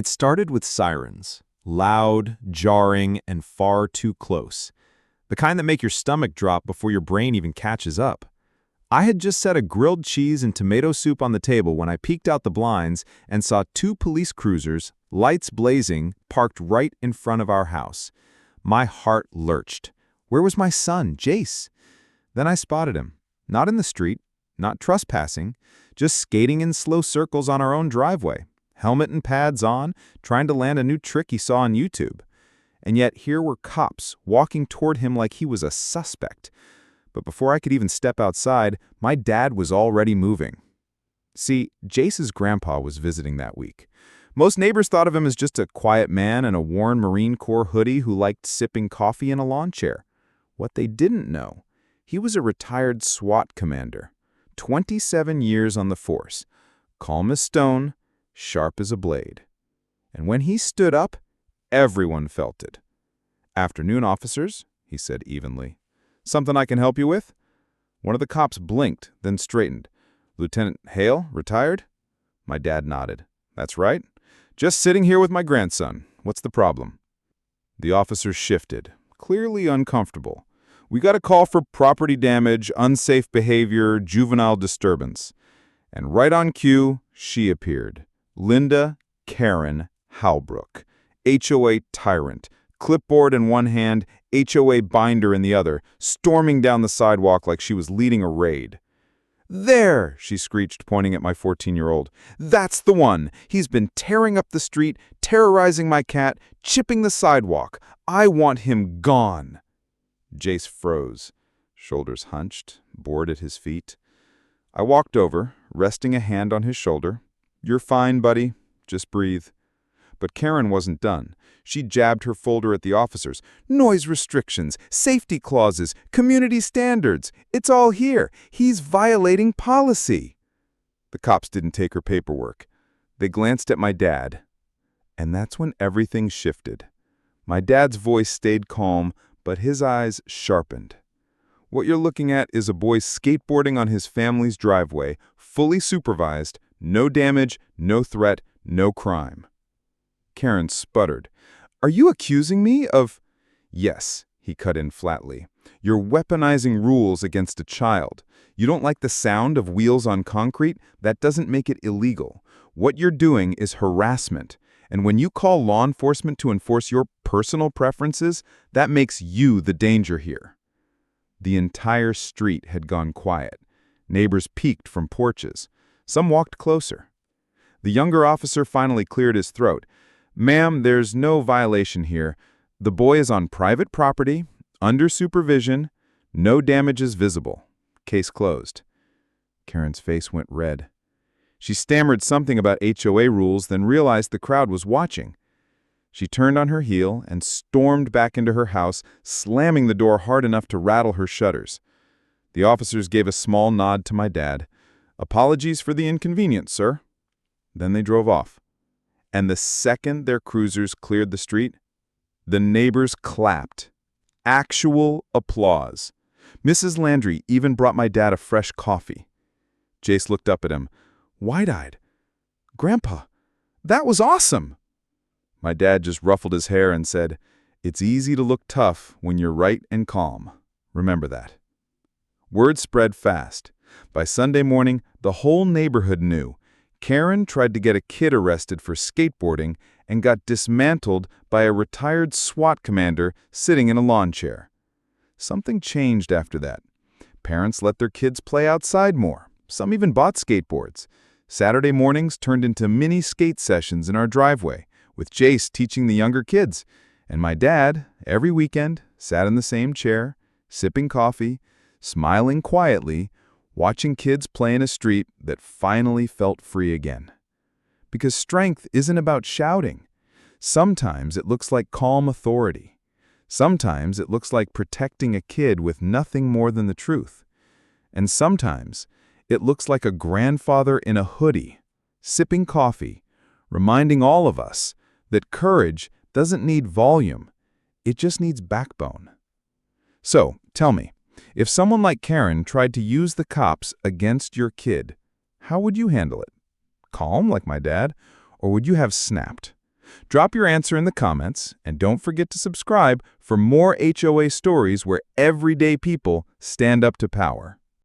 It started with sirens, loud, jarring, and far too close. The kind that make your stomach drop before your brain even catches up. I had just set a grilled cheese and tomato soup on the table when I peeked out the blinds and saw two police cruisers, lights blazing, parked right in front of our house. My heart lurched. Where was my son, Jace? Then I spotted him. Not in the street, not trespassing, just skating in slow circles on our own driveway, helmet and pads on, trying to land a new trick he saw on YouTube. And yet here were cops walking toward him like he was a suspect. But before I could even step outside, my dad was already moving. See, Jace's grandpa was visiting that week. Most neighbors thought of him as just a quiet man in a worn Marine Corps hoodie who liked sipping coffee in a lawn chair. What they didn't know, he was a retired SWAT commander, 27 years on the force, calm as stone, sharp as a blade. And when he stood up, everyone felt it. "Afternoon, officers," he said evenly. "Something I can help you with?" One of the cops blinked, then straightened. "Lieutenant Hale, retired?" My dad nodded. "That's right. Just sitting here with my grandson. What's the problem?" The officers shifted, clearly uncomfortable. "We got a call for property damage, unsafe behavior, juvenile disturbance." And right on cue, she appeared. Linda Karen Halbrook, HOA tyrant, clipboard in one hand, HOA binder in the other, storming down the sidewalk like she was leading a raid. "There!" she screeched, pointing at my 14-year-old. "That's the one! He's been tearing up the street, terrorizing my cat, chipping the sidewalk. I want him gone!" Jace froze, shoulders hunched, bored at his feet. I walked over, resting a hand on his shoulder. "You're fine, buddy. Just breathe." But Karen wasn't done. She jabbed her folder at the officers. "Noise restrictions, safety clauses, community standards. It's all here. He's violating policy." The cops didn't take her paperwork. They glanced at my dad. And that's when everything shifted. My dad's voice stayed calm, but his eyes sharpened. "What you're looking at is a boy skateboarding on his family's driveway, fully supervised, no damage, no threat, no crime." Karen sputtered. "Are you accusing me of—" "Yes," he cut in flatly. "You're weaponizing rules against a child. You don't like the sound of wheels on concrete? That doesn't make it illegal. What you're doing is harassment. And when you call law enforcement to enforce your personal preferences, that makes you the danger here." The entire street had gone quiet. Neighbors peeked from porches. Some walked closer. The younger officer finally cleared his throat. "Ma'am, there's no violation here. The boy is on private property, under supervision, no damages visible. Case closed." Karen's face went red. She stammered something about HOA rules, then realized the crowd was watching. She turned on her heel and stormed back into her house, slamming the door hard enough to rattle her shutters. The officers gave a small nod to my dad. "Apologies for the inconvenience, sir." Then they drove off. And the second their cruisers cleared the street, the neighbors clapped. Actual applause. Mrs. Landry even brought my dad a fresh coffee. Jace looked up at him, wide-eyed. "Grandpa, that was awesome!" My dad just ruffled his hair and said, "It's easy to look tough when you're right and calm. Remember that." Word spread fast. By Sunday morning, the whole neighborhood knew. Karen tried to get a kid arrested for skateboarding and got dismantled by a retired SWAT commander sitting in a lawn chair. Something changed after that. Parents let their kids play outside more. Some even bought skateboards. Saturday mornings turned into mini skate sessions in our driveway, with Jace teaching the younger kids. And my dad, every weekend, sat in the same chair, sipping coffee, smiling quietly, watching kids play in a street that finally felt free again. Because strength isn't about shouting. Sometimes it looks like calm authority. Sometimes it looks like protecting a kid with nothing more than the truth. And sometimes it looks like a grandfather in a hoodie, sipping coffee, reminding all of us that courage doesn't need volume, it just needs backbone. So, tell me, if someone like Karen tried to use the cops against your kid, how would you handle it? Calm like my dad, or would you have snapped? Drop your answer in the comments, and don't forget to subscribe for more HOA stories where everyday people stand up to power.